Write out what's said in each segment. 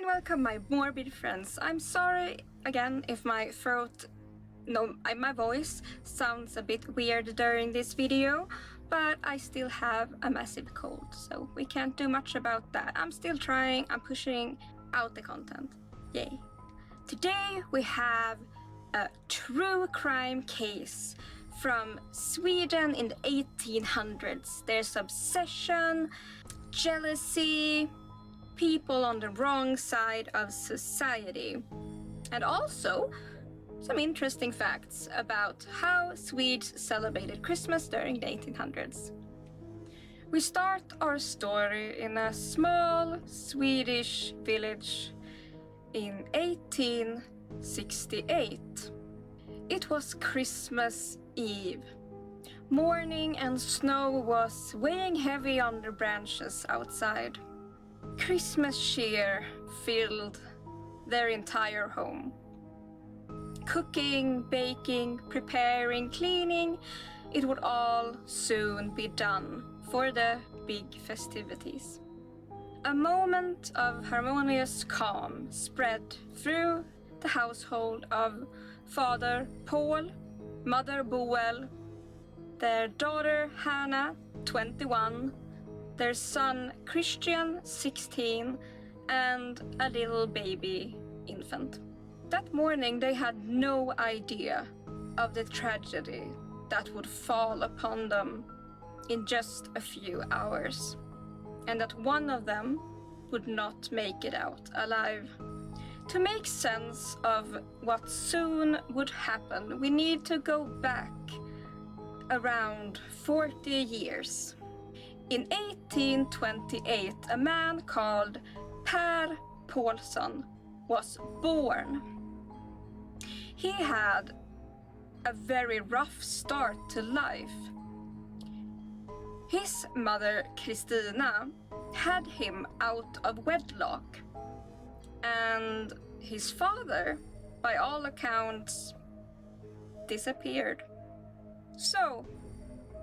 and welcome my morbid friends. I'm sorry again if my voice sounds a bit weird during this video, but I still have a massive cold, so we can't do much about that. I'm still trying, I'm pushing out the content. Yay. Today we have a true crime case from Sweden in the 1800s. There's obsession, jealousy, people on the wrong side of society, and also some interesting facts about how Swedes celebrated Christmas during the 1800s. We start our story in a small Swedish village in 1868. It was Christmas Eve. Morning and snow was weighing heavy on the branches outside. Christmas cheer filled their entire home. Cooking, baking, preparing, cleaning, it would all soon be done for the big festivities. A moment of harmonious calm spread through the household of Father Paul, Mother Boel, their daughter Hannah, 21, their son Christian, 16, and a little baby infant. That morning they had no idea of the tragedy that would fall upon them in just a few hours, and that one of them would not make it out alive. To make sense of what soon would happen, we need to go back around 40 years. In 1828, a man called Per Paulsson was born. He had a very rough start to life. His mother, Kristina, had him out of wedlock, and his father, by all accounts, disappeared. So,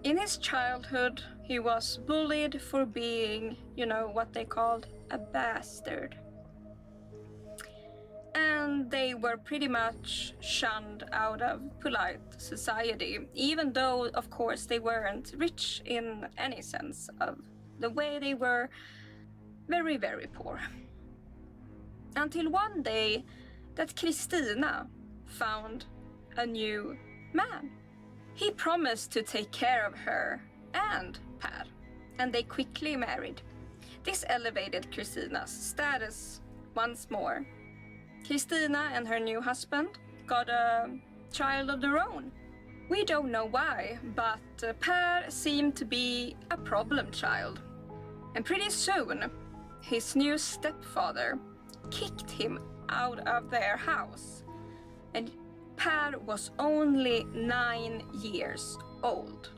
in his childhood, he was bullied for being, what they called a bastard. And they were pretty much shunned out of polite society, even though, of course, they weren't rich in any sense of the way. They were very, very poor. Until one day that Kristina found a new man. He promised to take care of her and Per, and they quickly married. This elevated Kristina's status once more. Kristina and her new husband got a child of their own. We don't know why, but Per seemed to be a problem child. And pretty soon, his new stepfather kicked him out of their house, and Per was only 9 years old.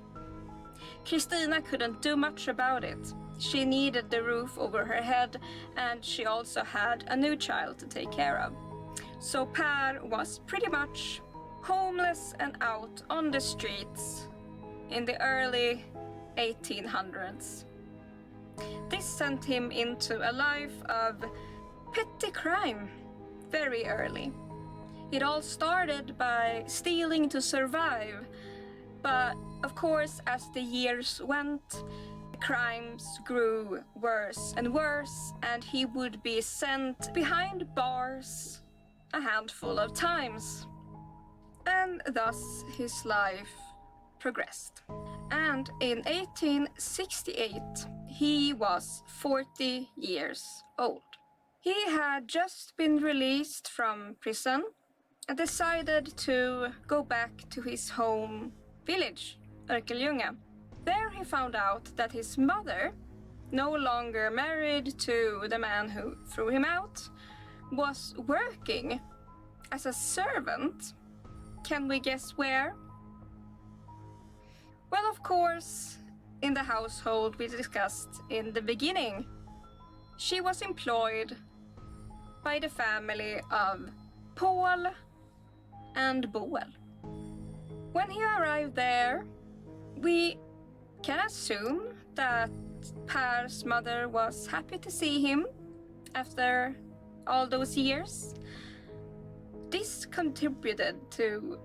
Kristina couldn't do much about it. She needed the roof over her head, and she also had a new child to take care of. So Per was pretty much homeless and out on the streets in the early 1800s. This sent him into a life of petty crime very early. It all started by stealing to survive, but of course, as the years went, crimes grew worse and worse, and he would be sent behind bars a handful of times. And thus his life progressed. And in 1868, he was 40 years old. He had just been released from prison and decided to go back to his home village, Örkelljunga. There he found out that his mother, no longer married to the man who threw him out, was working as a servant. Can we guess where? Well, of course, in the household we discussed in the beginning. She was employed by the family of Paul and Boel. When he arrived there, we can assume that Per's mother was happy to see him after all those years. This contributed to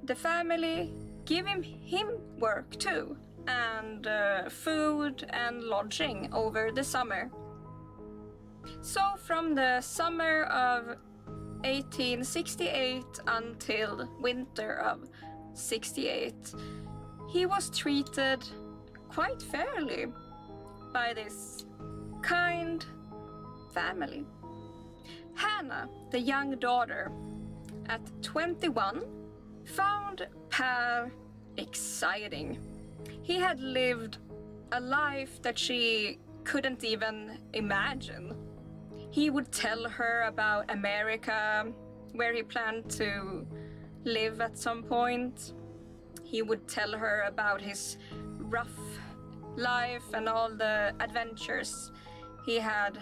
the family giving him work too, and food and lodging over the summer. So from the summer of 1868 until winter of 68, he was treated quite fairly by this kind family. Hannah, the young daughter, at 21, found Per exciting. He had lived a life that she couldn't even imagine. He would tell her about America, where he planned to live at some point. He would tell her about his rough life and all the adventures he had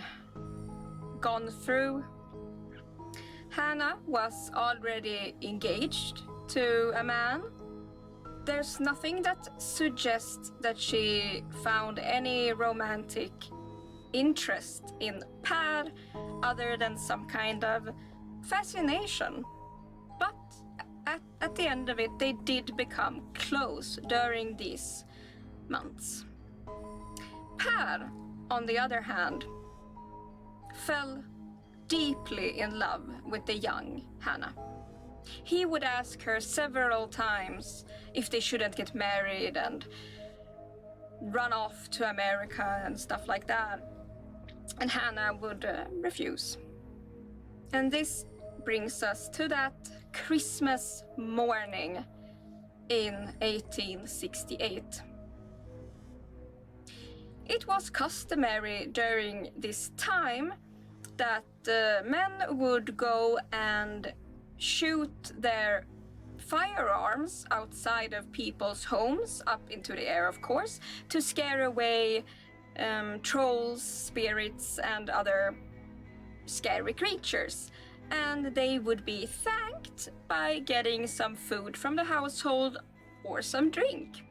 gone through. Hannah was already engaged to a man. There's nothing that suggests that she found any romantic interest in Per other than some kind of fascination. But at the end of it, they did become close during these months. Per, on the other hand, fell deeply in love with the young Hannah. He would ask her several times if they shouldn't get married and run off to America and stuff like that. And Hannah would refuse. And this brings us to that Christmas morning in 1868. It was customary during this time that men would go and shoot their firearms outside of people's homes, up into the air, of course, to scare away trolls, spirits, and other scary creatures. And they would be thanked by getting some food from the household or some drink.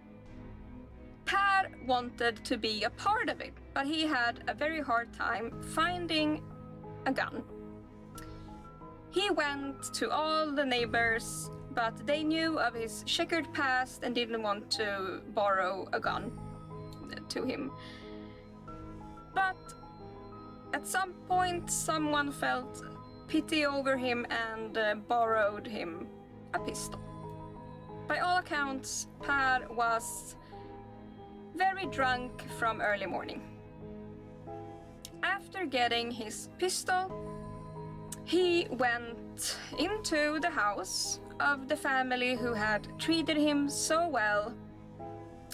Per wanted to be a part of it, but he had a very hard time finding a gun. He went to all the neighbors, but they knew of his checkered past and didn't want to borrow a gun to him. But at some point, someone felt pity over him and borrowed him a pistol. By all accounts, Per was very drunk from early morning. After getting his pistol, he went into the house of the family who had treated him so well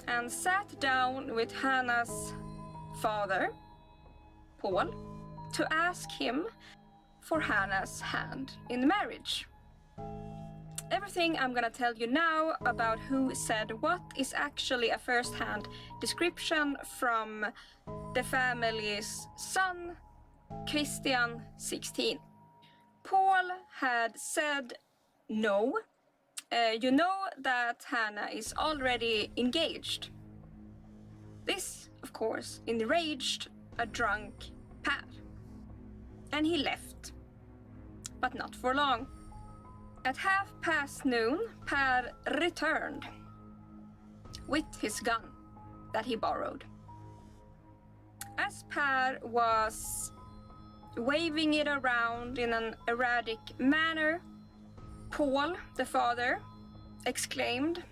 and sat down with Hannah's father, Paul, to ask him for Hannah's hand in marriage. Everything I'm gonna tell you now about who said what is actually a first-hand description from the family's son, Christian, 16. Paul had said no. You know that Hannah is already engaged. This, of course, enraged a drunk Per, and he left, but not for long. At noon, Per returned with his gun that he borrowed. As Per was waving it around in an erratic manner, Paul, the father, exclaimed,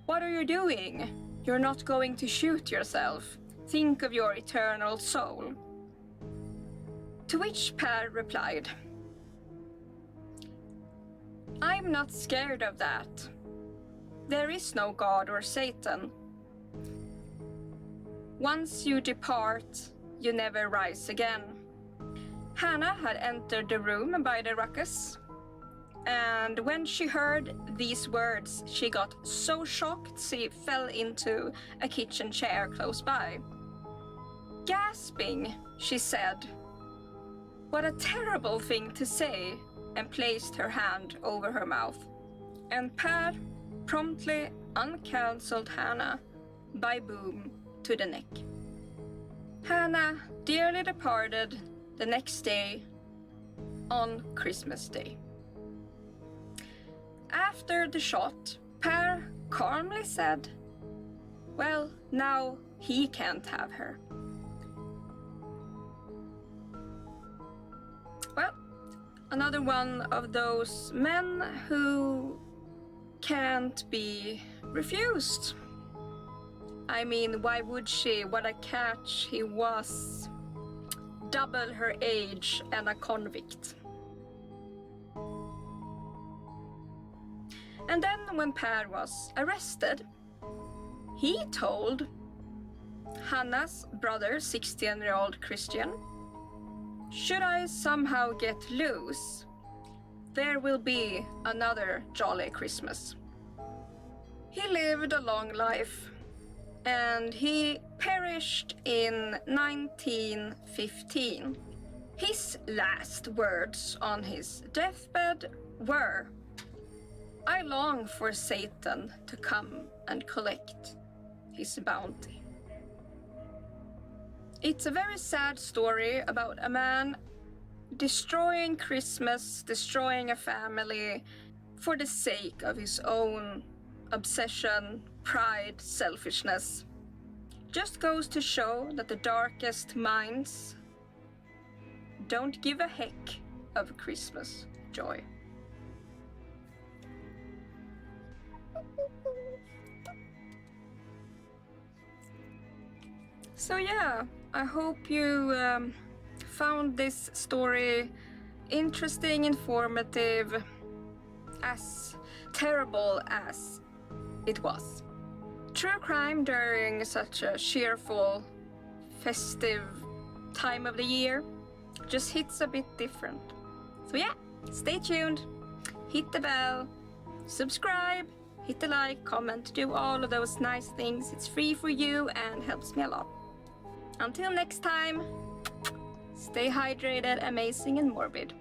"What are you doing? You're not going to shoot yourself. Think of your eternal soul." To which Per replied, "I'm not scared of that. There is no God or Satan. Once you depart, you never rise again." Hannah had entered the room by the ruckus, and when she heard these words, she got so shocked she fell into a kitchen chair close by. Gasping, she said, "What a terrible thing to say," and placed her hand over her mouth. And Per promptly uncancelled Hannah by boom to the neck. Hannah dearly departed the next day on Christmas Day. After the shot, Per calmly said, "Well, now he can't have her." Well, another one of those men who can't be refused. I mean, why would she? What a catch. He was double her age and a convict. And then when Per was arrested, he told Hannah's brother, 16-year-old Christian, "Should I somehow get loose, there will be another jolly Christmas." He lived a long life, and he perished in 1915. His last words on his deathbed were, "I long for Satan to come and collect his bounty." It's a very sad story about a man destroying Christmas, destroying a family for the sake of his own obsession, pride, selfishness. Just goes to show that the darkest minds don't give a heck of Christmas joy. So yeah, I hope you found this story interesting, informative, as terrible as it was. True crime during such a cheerful, festive time of the year just hits a bit different. So yeah, stay tuned, hit the bell, subscribe, hit the like, comment, do all of those nice things. It's free for you and helps me a lot. Until next time, stay hydrated, amazing and morbid.